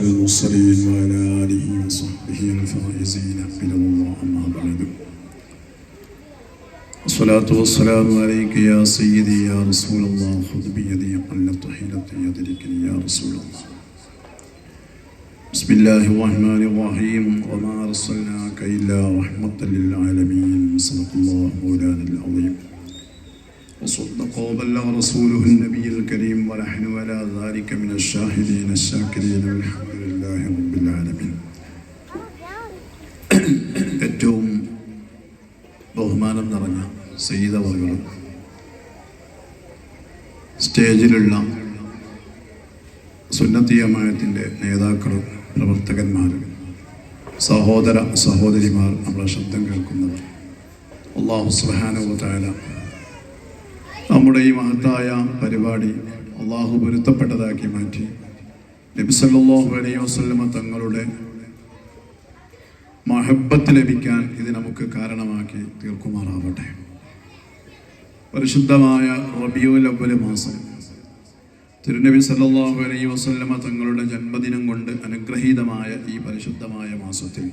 المرسلين وعلى آله وصحبه الفائزين إلى الله أما بعد الصلاة والسلام عليك يا سيدي يا رسول الله خذ بيدي قلت حيلتي يدركني يا رسول الله بسم الله الرحمن الرحيم وما أرسلناك إلا رحمة للعالمين صدق الله مولانا العظيم وصدق وبلغ رسوله النبي الكريم ونحن على ذلك من الشاهدين الشاكرين والحمد لله رب العالمين. ഏറ്റവും ബഹുമാനം നിറഞ്ഞ സയ്യിദ് അവറുകൾ, സ്റ്റേജിലുള്ള സുന്നത്തി ജമാഅത്തിന്റെ നേതാക്കൾ, പ്രവർത്തകന്മാർ, സഹോദര സഹോദരിമാർ, നമ്മളെ ശബ്ദം കേൾക്കുന്നവർ, അല്ലാഹു സുബ്ഹാനഹു വ തആല നമ്മുടെ ഈ മഹത്തായ പരിപാടി അള്ളാഹു പൊരുത്തപ്പെട്ടതാക്കി മാറ്റി നബി സല്ലല്ലാഹു അലൈഹി വസല്ലമ തങ്ങളുടെ മഹബ്ബത്ത് ലഭിക്കാൻ ഇത് നമുക്ക് കാരണമാക്കി തീർക്കുമാറാവട്ടെ. പരിശുദ്ധമായ റബീഉൽ അവ്വൽ മാസം, തിരുനബി സല്ലല്ലാഹു അലൈഹി വസല്ലമ തങ്ങളുടെ ജന്മദിനം കൊണ്ട് അനുഗ്രഹീതമായ ഈ പരിശുദ്ധമായ മാസത്തിൽ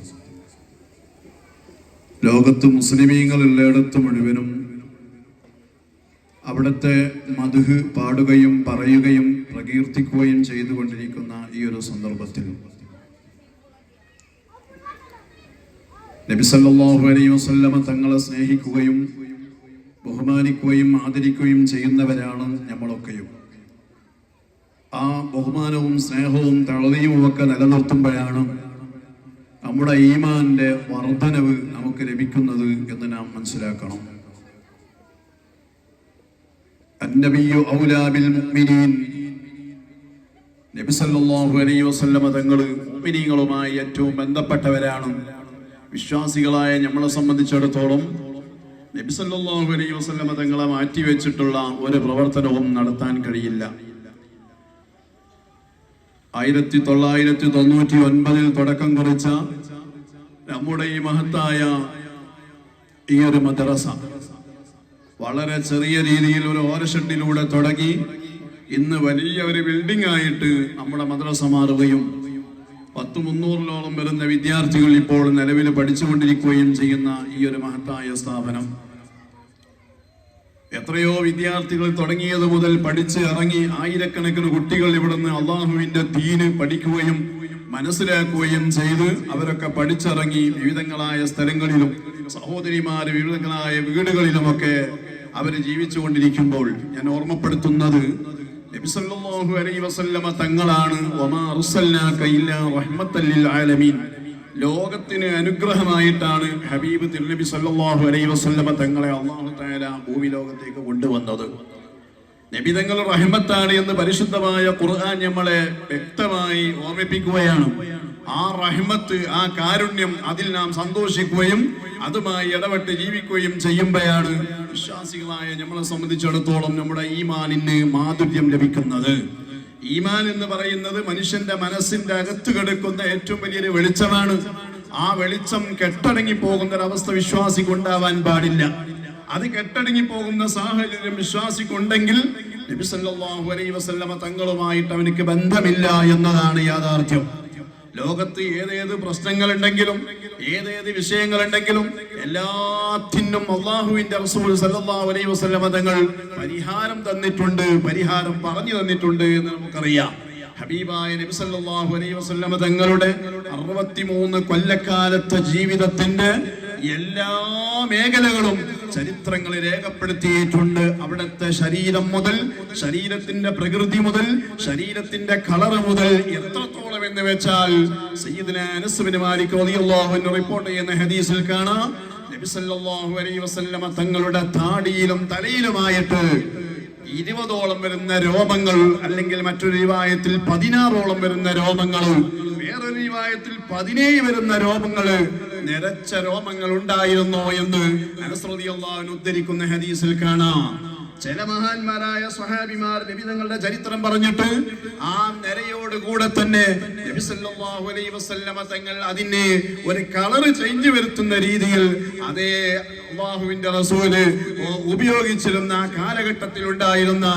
ലോകത്ത് മുസ്ലിമീങ്ങൾ എല്ലായിടത്തും മുഴുവനും അവിടുത്തെ മദ്ഹ് പാടുകയും പറയുകയും പ്രകീർത്തിക്കുകയും ചെയ്തുകൊണ്ടിരിക്കുന്ന ഈ ഒരു സന്ദർഭത്തിൽ നബി സല്ലല്ലാഹു അലൈഹി വസല്ലമ തങ്ങളെ സ്നേഹിക്കുകയും ബഹുമാനിക്കുകയും ആദരിക്കുകയും ചെയ്യുന്നവരാണ് നമ്മളൊക്കെയും. ആ ബഹുമാനവും സ്നേഹവും തളതയും ഒക്കെ നിലനിർത്തുമ്പോഴാണ് നമ്മുടെ ഈമാന്റെ വർധനവ് നമുക്ക് ലഭിക്കുന്നത് എന്ന് നാം മനസ്സിലാക്കണം. അന്നബിയ്യു ഔലാ ബിൽ മുഅ്മിനീൻ, നബി സല്ലല്ലാഹു അലൈഹി വസല്ലമ തങ്ങൾ മുഅ്മിനീങ്ങളുമായി ഏറ്റവും ബന്ധപ്പെട്ടവരാണ്. വിശ്വാസികളായ നമ്മളെ സംബന്ധിച്ചിടത്തോളം നബി സല്ലല്ലാഹു അലൈഹി വസല്ലമ തങ്ങളെ മാറ്റിവെച്ചിട്ടുള്ള ഒരു പ്രവർത്തനവും നടത്താൻ കഴിയില്ല. 1999 തുടക്കം കുറിച്ച നമ്മുടെ ഈ മഹത്തായ ഈ ഒരു മദ്രസ വളരെ ചെറിയ രീതിയിൽ ഒരു ഓരഷെഡിലൂടെ തുടങ്ങി ഇന്ന് വലിയ ഒരു ബിൽഡിംഗ് ആയിട്ട് നമ്മുടെ മദ്രസ മാറുകയും 300-ഓളം വരുന്ന വിദ്യാർത്ഥികൾ ഇപ്പോൾ നിലവിൽ പഠിച്ചുകൊണ്ടിരിക്കുകയും ചെയ്യുന്ന ഈ ഒരു മഹത്തായ സ്ഥാപനം, എത്രയോ വിദ്യാർത്ഥികൾ തുടങ്ങിയത് മുതൽ പഠിച്ച് ഇറങ്ങി ആയിരക്കണക്കിന് കുട്ടികൾ ഇവിടുന്ന് അള്ളാഹുവിന്റെ ദീന് പഠിക്കുകയും മനസ്സിലാക്കുകയും ചെയ്ത് അവരൊക്കെ പഠിച്ചിറങ്ങി വിവിധങ്ങളായ സ്ഥലങ്ങളിലും സഹോദരിമാര് വിവിധങ്ങളായ വീടുകളിലുമൊക്കെ അവര് ജീവിച്ചു കൊണ്ടിരിക്കുമ്പോൾ ഞാൻ ഓർമ്മപ്പെടുത്തുന്നത് നബി സല്ലല്ലാഹു അലൈഹി വസല്ലമ തങ്ങളാണ് വമാ അർസൽനാക ഇല്ലാ റഹ്മത്തൽ ലിൽ ആലമീൻ. ലോകത്തിന് അനുഗ്രഹമായിട്ടാണ് ഹബീബ് തിരുനബി സല്ലല്ലാഹു അലൈഹി വസല്ലമ തങ്ങളെ അല്ലാഹു തആല ഭൂമി ലോകത്തേക്ക് കൊണ്ടുവന്നത്. നബി തങ്ങൾ റഹ്മത്താണ് എന്ന് പരിശുദ്ധമായ ഖുർആൻ നമ്മളെ വ്യക്തമായി ഓർമ്മിപ്പിക്കുകയാണ്. ആ റഹ്മത്ത്, ആ കാരുണ്യം, അതിൽ നാം സന്തോഷിക്കുകയും അതുമായി ഇടപെട്ട് ജീവിക്കുകയും ചെയ്യുമ്പോഴാണ് വിശ്വാസികളായ നമ്മളെ സംബന്ധിച്ചിടത്തോളം നമ്മുടെ ഈമാനിന് മാധുര്യം ലഭിക്കുന്നത്. ഈമാൻ എന്ന് പറയുന്നത് മനുഷ്യന്റെ മനസ്സിന്റെ അകത്ത് കിടക്കുന്ന ഏറ്റവും വലിയൊരു വെളിച്ചമാണ്. ആ വെളിച്ചം കെട്ടടങ്ങി പോകുന്ന ഒരവസ്ഥ വിശ്വാസിക്ക് ഉണ്ടാവാൻ പാടില്ല. അത് കെട്ടടങ്ങി പോകുന്ന സാഹചര്യം വിശ്വാസിക്കുണ്ടെങ്കിൽ നബി സല്ലല്ലാഹു അലൈഹി വസല്ലമ തങ്ങളുമായിട്ട് അവനക്ക് ബന്ധമില്ല എന്നതാണ് യാഥാർത്ഥ്യം. ലോകത്ത് ഏതേത് പ്രശ്നങ്ങളുണ്ടെങ്കിലും ഏതേത് വിഷയങ്ങളുണ്ടെങ്കിലും എല്ലാത്തിനും അള്ളാഹുവിന്റെ റസൂൽ സല്ലല്ലാഹു അലൈഹി വസല്ലമ തങ്ങൾ പരിഹാരം തന്നിട്ടുണ്ട്, പരിഹാരം പറഞ്ഞു തന്നിട്ടുണ്ട് എന്ന് നമുക്കറിയാം. ഹബീബായ നബി സല്ലല്ലാഹു അലൈഹി വസല്ലമ തങ്ങളുടെ 63 കൊല്ലക്കാലത്തെ ജീവിതത്തിന്റെ എല്ലാ മേഖലകളും ചരിത്രങ്ങളിൽ രേഖപ്പെടുത്തിയിട്ടുണ്ട്. അവിടുത്തെ ശരീരം മുതൽ, ശരീരത്തിന്റെ പ്രകൃതി മുതൽ, ശരീരത്തിന്റെ കളറ് മുതൽ എത്രത്തോളം എന്ന് വെച്ചാൽ സയ്യിദുനാ അനസ് ബിൻ മാലിക് റളിയല്ലാഹു അൻഹു റിപ്പോർട്ട് ചെയ്യുന്ന ഹദീസിൽ കാണാം, നബി സല്ലല്ലാഹു അലൈഹി വസല്ലമ തങ്ങളുടെ താടിയിലും തലയിലുമായിട്ട് 20ഓളം വരുന്ന രോമങ്ങൾ, അല്ലെങ്കിൽ മറ്റൊരു റിവായത്തിൽ 16ഓളം വരുന്ന രോമങ്ങൾ, വേറൊരു റിവായത്തിൽ 17 വരുന്ന രോമങ്ങള്, നിരച്ച രോമങ്ങൾ ഉണ്ടായിരുന്നോ എന്ന് അനസ് റളിയല്ലാഹു അൻഹു ഉദ്ധരിക്കുന്ന ഹദീസിൽ കാണാം. ചില മഹാന്മാരായ സ്വഹാബിമാർ നബി തങ്ങളുടെ ചരിത്രം പറഞ്ഞിട്ട് ആ നിരയോട് കൂടെ തന്നെ നബി സല്ലല്ലാഹു അലൈഹി വസല്ലമ തങ്ങൾ അതിനെ ഒരു കളറ് ചേഞ്ച് വരുത്തുന്ന രീതിയിൽ അതേ അല്ലാഹുവിന്റെ റസൂല് ഉപയോഗിച്ചിരുന്ന കാലഘട്ടത്തിൽ ഉണ്ടായിരുന്ന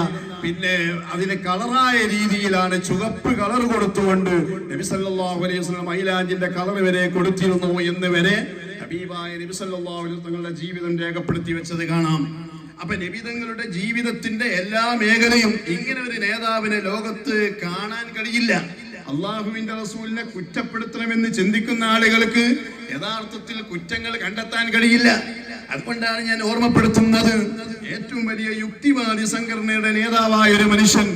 പിന്നെ അതിന് കളറായ രീതിയിലാണ് ചുവപ്പ് കളർ കൊടുത്തുകൊണ്ട് നബി സല്ലല്ലാഹു അലൈഹി വസല്ലം മൈലാഞ്ചിന്റെ കളർ വരെ കൊടുത്തിരുന്നു എന്ന് വരെ ഹബീബായ നബി സല്ലല്ലാഹു അലൈഹി വസല്ലം തങ്ങളുടെ ജീവിതം രേഖപ്പെടുത്തി വെച്ചത് കാണാം. അപ്പൊ നബി തങ്ങളുടെ ജീവിതത്തിന്റെ എല്ലാ മേഖലയും ഇങ്ങനെ ഒരു നേതാവിനെ ലോകത്ത് കാണാൻ കഴിയില്ല. അള്ളാഹുവിന്റെ റസൂലിനെ കുറ്റപ്പെടുത്തണമെന്ന് ചിന്തിക്കുന്ന ആളുകൾക്ക് യഥാർത്ഥത്തിൽ കുറ്റങ്ങൾ കണ്ടെത്താൻ കഴിയില്ല. അതുകൊണ്ടാണ് ഞാൻ ഓർമ്മപ്പെടുത്തുന്നത്, ഏറ്റവും വലിയ യുക്തിവാദി സംഘടനയുടെ നേതാവായ ഒരു മനുഷ്യൻ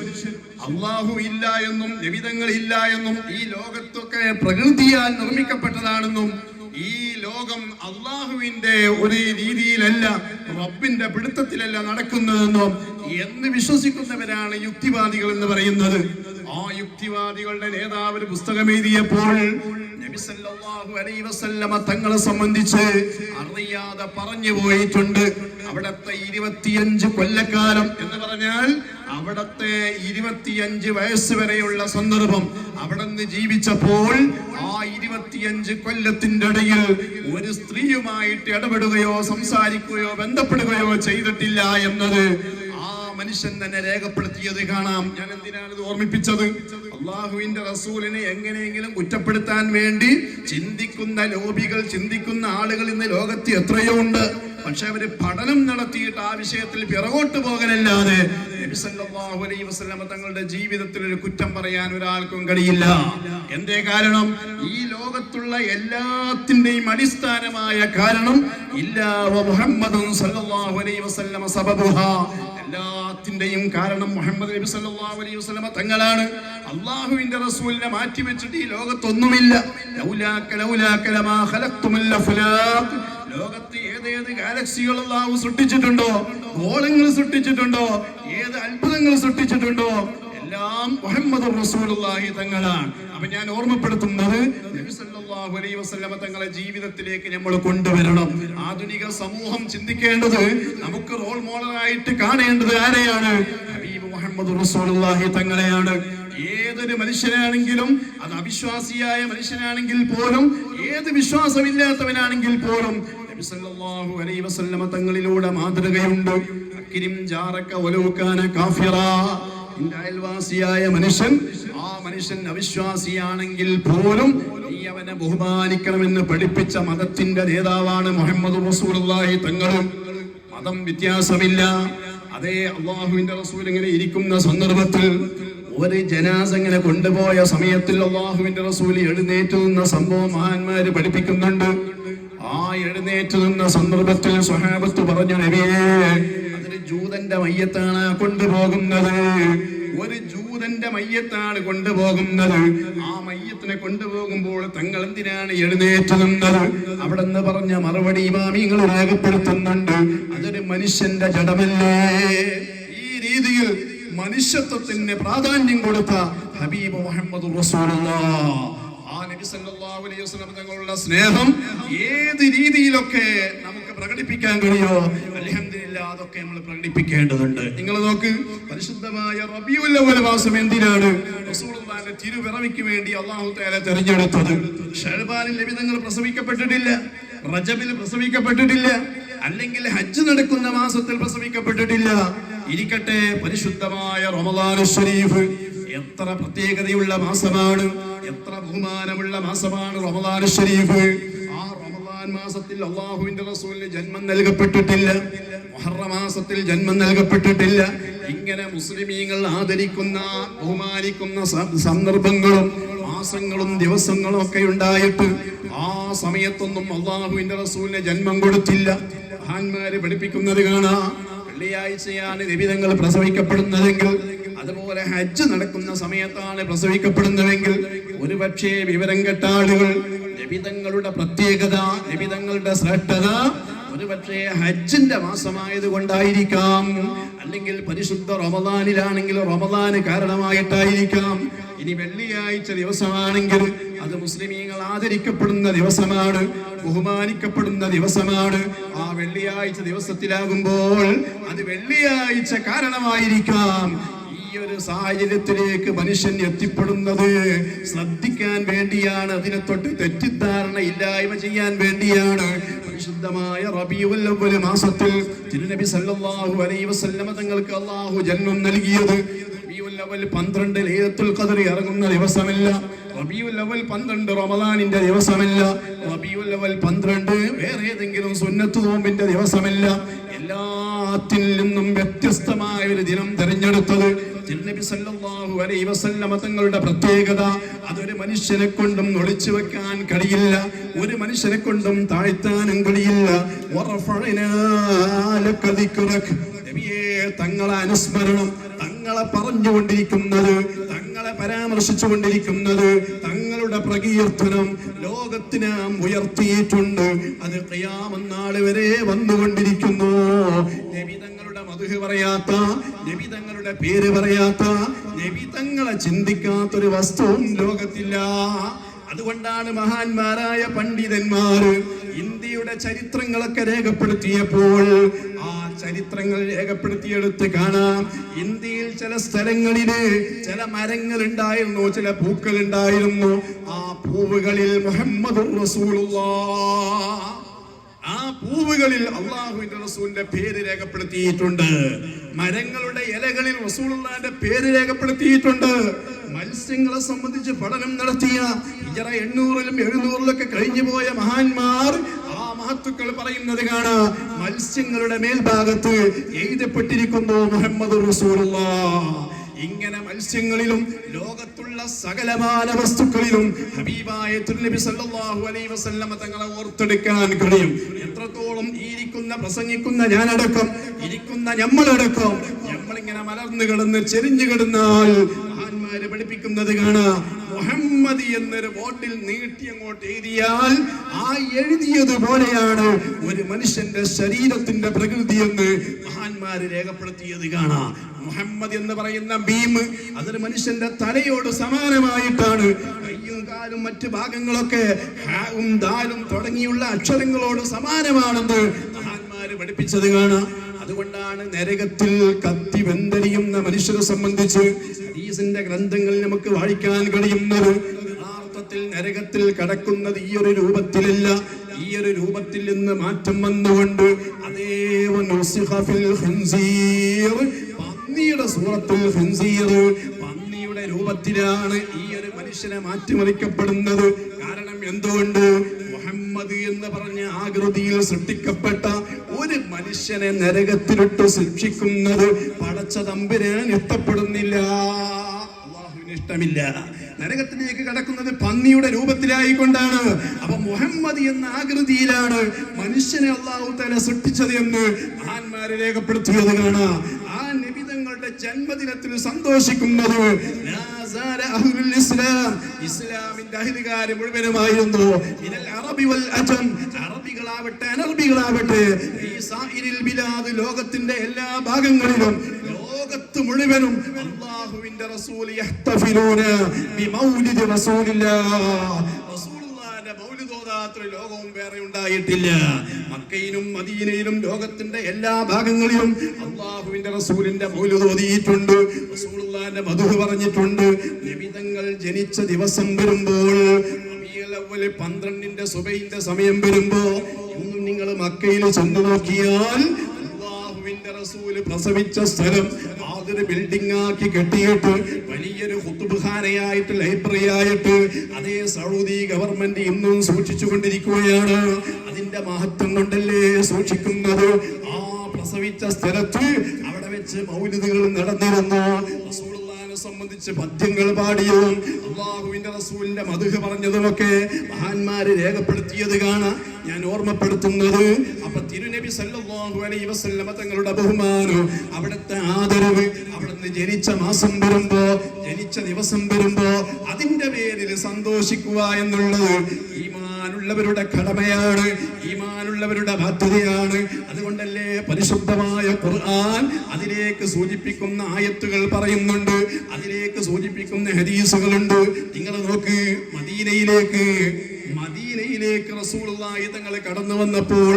അള്ളാഹു ഇല്ല എന്നും നബിതങ്ങൾ ഇല്ല എന്നും ഈ ലോകത്തൊക്കെ പ്രകൃതിയാൽ നിർമ്മിക്കപ്പെട്ടതാണെന്നും ഈ ലോകം അള്ളാഹുവിന്റെ ഒരു രീതിയിലല്ല, റബ്ബിന്റെ പിടുത്തത്തിലല്ല നടക്കുന്നതെന്നും എന്ന് വിശ്വസിക്കുന്നവരാണ് യുക്തിവാദികൾ എന്ന് പറയുന്നത്. ആ യുക്തിവാദികളുടെ നേതാവ് ഒരു പുസ്തകം എഴുതിയപ്പോൾ നബി സല്ലല്ലാഹു അലൈഹി വസല്ലമ തങ്ങളെ സംബന്ധിച്ച് അറിയാതെ പറഞ്ഞു പോയിട്ടുണ്ട്. അവിടത്തെ 25 കൊല്ലക്കാലം എന്ന് പറഞ്ഞാൽ അവിടത്തെ 25 വയസ്സ് വരെയുള്ള സന്ദർഭം അവിടെ നിന്ന് ജീവിച്ചപ്പോൾ ആ 25 കൊല്ലത്തിന്റെ ഇടയിൽ ഒരു സ്ത്രീയുമായിട്ട് ഇടപെടുകയോ സംസാരിക്കുകയോ ബന്ധപ്പെടുകയോ ചെയ്തിട്ടില്ല എന്നത് മനുഷ്യൻ തന്നെ രേഖപ്പെടുത്തിയത് കാണാം. ഞാൻ എന്തിനാണ് ഇത് ഓർമ്മിപ്പിച്ചത്? അള്ളാഹുവിന്റെ റസൂലിനെ എങ്ങനെയെങ്കിലും കുറ്റപ്പെടുത്താൻ വേണ്ടി ചിന്തിക്കുന്ന ലോബികൾ, ചിന്തിക്കുന്ന ആളുകൾ ഇന്ന് ലോകത്ത് എത്രയോ ഉണ്ട്. പക്ഷെ അവര് പഠനം നടത്തിയിട്ട് ആ വിഷയത്തിൽ പിറകോട്ട് പോകലല്ലാതെ നബി സല്ലല്ലാഹു അലൈഹി വസല്ലം തങ്ങളുടെ ജീവിതത്തിൽ ഒരു കുറ്റം പറയാൻ ഒരാൾക്കും കഴിയില്ല. എന്തേ കാരണം? ഈ ലോകത്തുള്ള എല്ലാത്തിന്റെയും അടിസ്ഥാനമായ കാരണം ഇല്ലാ മുഹമ്മദുൻ സല്ലല്ലാഹു അലൈഹി വസല്ലം സബബുഹാ, എല്ലാത്തിന്റെയും കാരണം മുഹമ്മദ് നബി സല്ലല്ലാഹു അലൈഹി വസല്ലം തങ്ങളാണ്. അള്ളാഹുവിന്റെ റസൂലിനെ മാറ്റി വെച്ചിട്ട് ഈ ലോകത്തൊന്നുമില്ല. ലൗലാക ലമാ ഖലഖ്തുൽ അഫ്ലാഖ്, ലോകത്ത് ഏതേത് ഗാലക്സികൾ അല്ലാഹു സൃഷ്ടിച്ചിട്ടുണ്ടോ, ഗോളങ്ങൾ സൃഷ്ടിച്ചിട്ടുണ്ടോ, ഏത് അത്ഭുതങ്ങൾ സൃഷ്ടിച്ചിട്ടുണ്ടോ, എല്ലാം മുഹമ്മദ് റസൂലുള്ളാഹി തങ്ങളാണ്. അപ്പൊ ഞാൻ ഓർമ്മപ്പെടുത്തുന്നത്, നബി സല്ലല്ലാഹു അലൈഹി വസല്ലം തങ്ങളെ ജീവിതത്തിലേക്ക് നമ്മൾ കൊണ്ടുവരണം. ആധുനിക സമൂഹം ചിന്തിക്കേണ്ടത്, നമുക്ക് റോൾ മോഡലായിട്ട് കാണേണ്ടത് ആരെയാണ്? ഹബീബ് മുഹമ്മദ് റസൂലുള്ളാഹി തങ്ങളെയാണ്. ഏതൊരു മനുഷ്യനാണെങ്കിലും, അത് അവിശ്വാസിയായ മനുഷ്യനാണെങ്കിൽ പോലും, ഏത് വിശ്വാസമില്ലാത്തവനാണെങ്കിൽ പോലും നബി സല്ലല്ലാഹു അലൈഹി വസല്ലം തങ്ങളിലൂടെ മാതൃകയുണ്ട്. അക്രിം ജാറക വലൗ കാന കാഫിറാ, നിന്റെ അയൽവാസിയായ മനുഷ്യൻ, ആ മനുഷ്യൻ അവിശ്വാസിയാണെങ്കിൽ പോലും നീ അവനെ ബഹുമാനിക്കണമെന്ന് പഠിപ്പിച്ച മതത്തിന്റെ നേതാവാണ് മുഹമ്മദ് റസൂലുള്ളാഹി തങ്ങൾ. മതം വ്യത്യാസമില്ല. അതേ അള്ളാഹുവിന്റെ റസൂൽ ഇങ്ങനെ ഇരിക്കുന്ന സന്ദർഭത്തിൽ ഒരു ജനാസ ഇങ്ങനെ കൊണ്ടുപോയ സമയത്തിൽ അള്ളാഹുവിന്റെ റസൂൽ എഴുന്നേറ്റ് നിന്ന സംഭവം മഹാന്മാര് പഠിപ്പിക്കുന്നുണ്ട്. ആ എഴുന്നേറ്റ് നിന്ന സന്ദർഭത്തിൽ സ്വഹാബത്ത് പറഞ്ഞു, നബിയേ, അതൊരു ജൂതന്റെ മയ്യത്താണ് കൊണ്ടുപോകുന്നത്, ഒരു ജൂതന്റെ മയ്യത്താണ് കൊണ്ടുപോകുന്നത്. ആ മയ്യത്തിനെ കൊണ്ടുപോകുമ്പോൾ തങ്ങൾ എന്തിനാണ് എഴുന്നേറ്റ് നിന്നത്? അവിടെ നിന്ന് പറഞ്ഞ മറുപടി ഇമാമികൾ രേഖപ്പെടുത്തുന്നുണ്ട്, അതൊരു മനുഷ്യന്റെ ജഡമല്ലേ. ഈ രീതിയിൽ മനുഷ്യത്വത്തിന് പ്രാധാന്യം കൊടുത്ത ഹബീബ് മുഹമ്മദ് റസൂലുള്ളാഹി, ആ നബി സല്ലല്ലാഹു അലൈഹി വസല്ലം തങ്ങളുടെ സ്നേഹം ഏത് രീതിയിലൊക്കെ നമുക്ക് പ്രകടിപ്പിക്കാൻ കഴിയോ, അൽഹംദുലില്ലാഹ് അതൊക്കെ നമ്മൾ പ്രകടിപ്പിക്കേണ്ടതുണ്ട്. നിങ്ങൾ നോക്ക്, പരിശുദ്ധമായ റബീഉൽ അവ്വൽ മാസം എന്തിനാണ് റസൂലുള്ളാഹിന്റെ തിരുപിറവിക്ക് വേണ്ടി അല്ലാഹു തആല തിരഞ്ഞെടുത്തത്? ശഅബാനിൽ നബി തങ്ങൾ പ്രസവിക്കപ്പെട്ടിട്ടില്ല, റജബിൽ പ്രസവിക്കപ്പെട്ടിട്ടില്ല, അല്ലെങ്കിൽ ഹജ്ജ് നടക്കുന്ന മാസത്തിൽ പ്രസവിക്കപ്പെട്ടിട്ടില്ല. ഇരിക്കട്ടെ, പരിശുദ്ധമായ റമളാനുൽ ശരീഫ് എത്ര പ്രത്യേകതയുള്ള മാസമാണ്, എത്ര ബഹുമാനമുള്ള മാസമാണ് റമളാനുൽ ശരീഫ്. ആ റമളാൻ മാസത്തിൽ അല്ലാഹുവിന്റെ റസൂലിന് ജന്മം നൽകപ്പെട്ടിട്ടില്ല, മുഹറം മാസത്തിൽ ജന്മം നൽകപ്പെട്ടിട്ടില്ല. ഇങ്ങനെ മുസ്ലിമീങ്ങൾ ആദരിക്കുന്ന, ബഹുമാനിക്കുന്ന സന്ദർഭങ്ങളും മാസങ്ങളും ദിവസങ്ങളും ഒക്കെ ഉണ്ടായിട്ട് ആ സമയത്തൊന്നും അല്ലാഹുവിന്റെ റസൂലിന് ജന്മം കൊടുത്തില്ല. മഹാന്മാര് പഠിപ്പിക്കുന്നത് കാണാം, വെള്ളിയാഴ്ചയാണ് നബിതങ്ങൾ പ്രസവിക്കപ്പെടുന്നതെങ്കിൽ, അതുപോലെ ഹജ്ജ് നടക്കുന്ന സമയത്താണ് പ്രസവിക്കപ്പെടുന്നതെങ്കിൽ, ഒരുപക്ഷേ വിവരം കെട്ട ആളുകൾ നബിതങ്ങളുടെ പ്രത്യേകത, നബിതങ്ങളുടെ ശ്രേഷ്ഠത ഒരുപക്ഷേ ഹജ്ജിന്റെ മാസമായത് കൊണ്ടായിരിക്കാം, അല്ലെങ്കിൽ പരിശുദ്ധ റമളാനിലാണെങ്കിൽ റമളാന് കാരണമായിട്ടായിരിക്കാം. ഇനി വെള്ളിയാഴ്ച ദിവസമാണെങ്കിൽ അത് മുസ്ലിമീങ്ങൾ ആദരിക്കപ്പെടുന്ന ദിവസമാണ്, ബഹുമാനിക്കപ്പെടുന്ന ദിവസമാണ്. ആ വെള്ളിയാഴ്ച ദിവസത്തിലാകുമ്പോൾ അത് വെള്ളിയാഴ്ച കാരണമായിരിക്കാം. ഈ ഒരു സാഹചര്യത്തിലേക്ക് മനുഷ്യൻ എത്തിപ്പെടുന്നത് ശ്രദ്ധിക്കാൻ വേണ്ടിയാണ്, അതിനെ തൊട്ട് തെറ്റിദ്ധാരണ ഇല്ലായ്മ ചെയ്യാൻ വേണ്ടിയാണ്. പരിശുദ്ധമായ റബീഉൽ അവ്വൽ മാസത്തിൽ തിരുനബി സല്ലല്ലാഹു അലൈഹി വസല്ലമ തങ്ങൾക്ക് അല്ലാഹു ജന്മം നൽകിയത് റബീഉൽ അവ്വൽ 12 ലൈലത്തുൽ ഖദർ ഇറങ്ങുന്ന ദിവസമല്ല. റബീഉൽ അവ്വൽ 12 റമദാനിന്റെ ദിവസമല്ല. റബീഉൽ അവ്വൽ 12 വേറെ ഏതെങ്കിലും സുന്നത്ത് നോമ്പിന്റെ ദിവസമല്ല. എല്ലാത്തിൽ നിന്നും വ്യത്യസ്തമായ ഒരു ദിനം തെരഞ്ഞെടുത്തത് തിരുനബി സല്ലല്ലാഹു അലൈഹി വസല്ലമ തങ്ങളുടെ പ്രത്യേകത. അതൊരു മനുഷ്യനെ കൊണ്ടും ഒളിച്ചു വെക്കാൻ കഴിയില്ല, ഒരു മനുഷ്യനെ കൊണ്ടും താഴ്ത്താനും കഴിയില്ല. തങ്ങളെ അനുസ്മരണം, തങ്ങളെ പറഞ്ഞുകൊണ്ടിരിക്കുന്നത്, തങ്ങളെ പരാമർശിച്ചുകൊണ്ടിരിക്കുന്നത്, തങ്ങളുടെ പ്രകീർത്തനം ലോകത്തിന് ഉയർത്തിയിട്ടുണ്ട്. അത് ഖിയാമത്ത് നാൾ വരെ വന്നുകൊണ്ടിരിക്കുന്നു. നബി തങ്ങളുടെ മദ്ഹ് പറയാത്ത, നബി തങ്ങളുടെ പേര് പറയാത്ത, നബി തങ്ങളെ ചിന്തിക്കാത്തൊരു വസ്തുവും ലോകത്തില്ല. അതുകൊണ്ടാണ് മഹാന്മാരായ പണ്ഡിതന്മാർ ഇന്ത്യയുടെ ചരിത്രങ്ങളൊക്കെ രേഖപ്പെടുത്തിയപ്പോൾ ആ ചരിത്രങ്ങൾ രേഖപ്പെടുത്തിയെടുത്ത് കാണാം. ഇന്ത്യയിൽ ചില സ്ഥലങ്ങളില് ചില മരങ്ങൾ ഉണ്ടായിരുന്നു, ചില പൂക്കൾ ഉണ്ടായിരുന്നു. ആ പൂവുകളിൽ മുഹമ്മദുർ റസൂലുള്ളാഹ്, ആ പൂവുകളിൽ അല്ലാഹുവിന്റെ റസൂലിന്റെ പേര് രേഖപ്പെടുത്തിയിട്ടുണ്ട്. മരങ്ങളുടെ ഇലകളിൽ റസൂലുള്ളാഹിന്റെ പേര് രേഖപ്പെടുത്തിയിട്ടുണ്ട്. മത്സ്യങ്ങളെ സംബന്ധിച്ച് പഠനം നടത്തിയ 800-ലും 700-ലൊക്കെ കഴിഞ്ഞു പോയ മഹാന്മാർ, ആ മഹത്തുക്കൾ പറയുന്നത് കാണാം, മത്സ്യങ്ങളുടെ മേൽഭാഗത്ത് എഴുതപ്പെട്ടിരിക്കുന്നു മുഹമ്മദ് റസൂലുള്ളാഹ്. ഇങ്ങനെ മത്സ്യങ്ങളിലും ലോകത്തുള്ള സകലമാന വസ്തുക്കളിലും ഹബീബായ തിരുനബി സല്ലല്ലാഹു അലൈഹി വസല്ലമ തങ്ങളെ ഓർത്തെടുക്കാൻ കഴിയും. എത്രത്തോളം ഇരിക്കുന്ന പ്രസംഗിക്കുന്ന ഞാനടക്കം, ഇരിക്കുന്ന നമ്മളടക്കം, നമ്മളിങ്ങനെ മലർന്നു കിടന്ന് ചെരിഞ്ഞു കിടന്നാൽ മഹാന്മാര് പഠിപ്പിക്കുന്നത് കാണാം, മുഹമ്മദ് എന്നൊരു ബോർഡിൽ നീട്ടി അങ്ങോട്ട് എഴുതിയാൽ ആ എഴുതിയതുപോലെയാണ് ഒരു മനുഷ്യന്റെ ശരീരത്തിന്റെ പ്രകൃതി എന്ന് മഹാന്മാര് രേഖപ്പെടുത്തിയത് കാണാം. മുഹമ്മദ് എന്ന് പറയുന്ന ഭീം അതൊരു മനുഷ്യന്റെ തലയോട് സമാനമായിട്ടാണ്. കയ്യും കാലും മറ്റു ഭാഗങ്ങളൊക്കെ ഹാവും ദാലും തുടങ്ങിയുള്ള അക്ഷരങ്ങളോട് സമാനമാണെന്ന് മഹാന്മാര് പഠിപ്പിച്ചത് കാണാം. അതുകൊണ്ടാണ് നരകത്തിൽ കത്തി വെന്തരിയുന്ന മനുഷ്യരെ സംബന്ധിച്ച് ഹദീസിന്റെ ഗ്രന്ഥങ്ങളിൽ നമുക്ക് വായിക്കാൻ കഴിയുന്നത്, യഥാർത്ഥത്തിൽ നരകത്തിൽ കടക്കുന്നത് ഈ ഒരു രൂപത്തിലല്ല, ഈ ഒരു രൂപത്തിൽ നിന്ന് മാറ്റം വന്നുകൊണ്ട് പന്നിയുടെ സൂറത്തുൽ ഖിൻസീർ, പന്നിയുടെ രൂപത്തിലാണ് ഈ ഒരു മനുഷ്യനെ മാറ്റിമറിക്കപ്പെടുന്നത്. കാരണം എന്തുകൊണ്ട്? മുഹമ്മദ് എന്ന് പറഞ്ഞ ആകൃതിയിൽ സൃഷ്ടിക്കപ്പെട്ട ഒരു മനുഷ്യനെ നരകത്തിലിട്ട് ശിക്ഷിക്കുന്നത് പടച്ച തമ്പുരാൻ ഇഷ്ടപ്പെടുന്നില്ല, അല്ലാഹുവിന് ഇഷ്ടമില്ല. നരകത്തിലേക്ക് കടക്കുന്നത് പന്നിയുടെ രൂപത്തിലായിക്കൊണ്ടാണ്. അപ്പൊ മുഹമ്മദ് എന്ന ആകൃതിയിലാണ് മനുഷ്യനെ അല്ലാഹു തആല സൃഷ്ടിച്ചത് എന്ന് മഹാന്മാരെ രേഖപ്പെടുത്തിയത് കാണാം. ആ നബി തങ്ങളുടെ ജന്മദിനത്തിൽ സന്തോഷിക്കുന്നത് ഇസ്ലാമിന്റെ അഹ്ലുകാർ മുഴുവനുമായിരുന്നു. അറബികളാവട്ടെ അനറബികളാവട്ടെ, ഈ സാഇരിൽ ബിലാദ്, ലോകത്തിന്റെ എല്ലാ ഭാഗങ്ങളിലും, ലോകത്ത് മുഴുവനും അല്ലാഹുവിന്റെ റസൂൽ യഹ്തഫിലൂന ബിമൗലിദി റസൂലില്ലാഹ്. റസൂലുള്ളാഹിന്റെ മൗലിദ് ഓതാത്തൊരു ലോകവും വേറെ ഉണ്ടായിട്ടില്ല. മക്കയിലും മദീനയിലും ലോകത്തിന്റെ എല്ലാ ഭാഗങ്ങളിലും അല്ലാഹുവിന്റെ റസൂലിന്റെ മൗലിദ് ഓതിയിട്ടുണ്ട്. റസൂലുള്ളാഹിന്റെ മദ്ഹ് പറഞ്ഞിട്ടുണ്ട്. നബി തങ്ങൾ ജനിച്ച ദിവസം വരുമ്പോൾ, റബീഉൽ അവ്വൽ 12ന്റെ സുബഹിന്റെ സമയം വരുമ്പോ, ഇന്നും നിങ്ങൾ മക്കയിൽ ചെന്ന് നോക്കിയാൽ അല്ലാഹുവിന്റെ റസൂൽ പ്രസവിച്ച സ്ഥലം അതൊരു ബിൽഡിംഗ് ആക്കി കെട്ടിയിട്ട് വലിയൊരു ഖുതുബ്ഖാനയായിട്ട്, ലൈബ്രറി ആയിട്ട് അതേ സൗദി ഗവൺമെന്റ് ഇന്നും സൂക്ഷിച്ചു കൊണ്ടിരിക്കുകയാണ്. അതിന്റെ മഹത്വം കൊണ്ടല്ലേ സൂക്ഷിക്കുന്നത്. ആ പ്രസവിച്ച സ്ഥലത്ത് അവിടെ വെച്ച് മൗലിദുകൾ നടന്നിരുന്നു. റസൂലുള്ളാഹിനെ സംബന്ധിച്ച് പദ്യങ്ങൾ പാടിയതും അല്ലാഹുവിന്റെ റസൂലിന്റെ മദ്ഹ് പറഞ്ഞതുമൊക്കെ മഹാന്മാര് രേഖപ്പെടുത്തിയത് കാണാം. ഞാൻ ഓർമ്മപ്പെടുത്തുന്നത്, അപ്പൊ തിരുനബി സല്ലല്ലാഹു അലൈഹി വസല്ലമ തങ്ങളുടെ ബഹുമാനം, അവിടുത്തെ ആദരവ്, അവിടുന്ന് ജനിച്ച മാസം വരുമ്പോ, ജനിച്ച ദിവസം വരുമ്പോ അതിന്റെ പേരിൽ സന്തോഷിക്കുക എന്നുള്ളത് ഈമാനുള്ളവരുടെ കടമയാണ്, ഈമാനുള്ളവരുടെ ബാധ്യതയാണ്. അതുകൊണ്ടല്ലേ പരിശുദ്ധമായ ഖുർആൻ അതിലേക്ക് സൂചിപ്പിക്കുന്ന ആയത്തുകൾ പറയുന്നുണ്ട്, അതിലേക്ക് സൂചിപ്പിക്കുന്ന ഹദീസുകളുണ്ട്. നിങ്ങൾ നോക്ക്, മദീനയിലേക്ക് റസൂലുള്ളാഹി തങ്ങൾ കടന്നു വന്നപ്പോൾ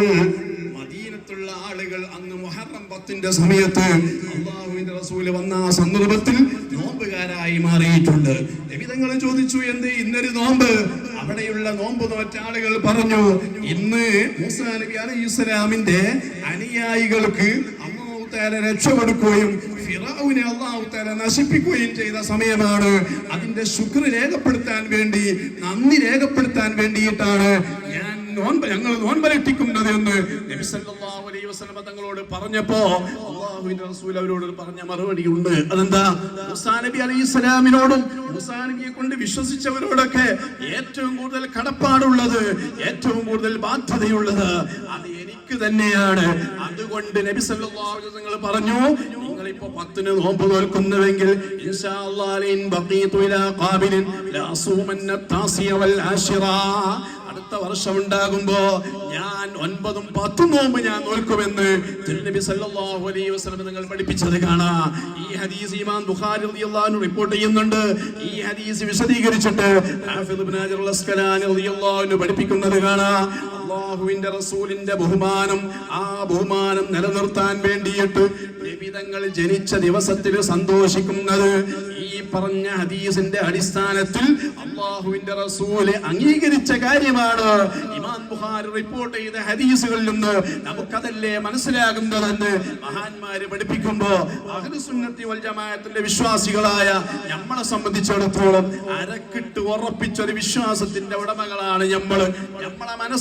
മദീനത്തുള്ള ആളുകൾ അന്ന് മുഹറം 10ന്റെ സമയത്ത് അല്ലാഹുവിന്റെ റസൂൽ വന്ന ആ സന്ദർഭത്തിൽ നോമ്പുകാരായി മാറിയിട്ടുണ്ട്. നബി തങ്ങൾ ചോദിച്ചു, എന്തേ ഇന്നൊരു നോമ്പ്? അവിടെയുള്ള നോമ്പ് നോറ്റ ആളുകൾ പറഞ്ഞു, ഇന്ന് മൂസാ നബി അലൈഹിസ്സലാമിന്റെ അനുയായികൾക്ക് അല്ലാഹു തആല രക്ഷ കൊടുക്കുകയും ഫിറഔനെ അല്ലാഹു തആല നശിപ്പിക്കുകയും ചെയ്ത സമയമാണ്. അതിന്റെ ശുക്ർ രേഖപ്പെടുത്താൻ വേണ്ടി, നന്ദി രേഖപ്പെടുത്താൻ വേണ്ടിയിട്ടാണ് ഞങ്ങൾ നോൻപനുഷ്ഠിക്കുന്നത് എന്ന് നബി സല്ലല്ലാഹു അലൈഹി വസല്ലം തങ്ങളോട് പറഞ്ഞപ്പോ അല്ലാഹുവിന്റെ റസൂൽ അവരോട് പറഞ്ഞ മറുപടി ഉണ്ട്. അതെന്താ? മൂസാ നബി അലൈഹിസ്സലാമിനോടും മൂസാ നബിയെ കൊണ്ട് വിശ്വസിച്ചവരോടൊക്കെ ഏറ്റവും കൂടുതൽ കടപ്പാടുള്ളത്, ഏറ്റവും കൂടുതൽ ബാധ്യതയുള്ളത് അത് എനിക്ക് തന്നെയാണ്. അതുകൊണ്ട് നബി സല്ലല്ലാഹു അലൈഹി വസല്ലം പറഞ്ഞു, നിങ്ങളിപ്പോ 10 നോമ്പ് നോൽക്കുന്നുവെങ്കിൽ ഇൻഷാ അല്ലാഹ് ഇൻ ബഖീതു ഇലാ ഖാബിലിൻ ലാ അസൂമന്ന താസിയ വൽ ആശിറ, അടുത്ത വർഷം ഉണ്ടാകുമ്പോ ഞാൻ 9ഉം 10ഉം നോമ്പ് ഞാൻ നോൽക്കുമെന്ന് തിരുനബി സല്ലല്ലാഹു അലൈഹി വസല്ലം നിങ്ങൾ പഠിപ്പിച്ചത് കാണാം. ഈ ഹദീസ് ഇമാം ബുഖാരി റളിയല്ലാഹു അൻഹു റിപ്പോർട്ട് ചെയ്യുന്നുണ്ട്. ഈ ഹദീസ് വിശദീകരിച്ചിട്ട് ഹാഫിദ് ഇബ്നു ഹജർ അൽ അസ്ഖലാനി റളിയല്ലാഹു അൻഹു പഠിപ്പിക്കുന്നത് കാണാം. അല്ലാഹുവിന്റെ റസൂലിന്റെ ബഹുമാനം, ആ ബഹുമാനം നിലനിർത്താൻ വേണ്ടിയിട്ട് നബിതങ്ങൾ ജനിച്ച ദിവസത്തിൽ സന്തോഷിക്കുന്നത് ഈ പറഞ്ഞ ഹദീസിന്റെ അടിസ്ഥാനത്തിൽ അല്ലാഹുവിന്റെ റസൂൽ അംഗീകരിച്ച കാര്യമാണ്. ഇമാം ബുഖാരി റിപ്പോർട്ട് ചെയ്ത ഹദീസുകളിൽ നിന്ന് നമുക്കതല്ലേ മനസ്സിലാകുന്നതെന്ന് മഹാന്മാര് പഠിപ്പിക്കുമ്പോ അഹ്ലുസുന്നത്തി വൽ ജമാഅത്തിന്റെ വിശ്വാസികളായ നമ്മളെ സംബന്ധിച്ചിടത്തോളം അരക്കിട്ട് ഉറപ്പിച്ചൊരു വിശ്വാസത്തിന്റെ ഉടമകളാണ് നമ്മളെ മനസ്സ്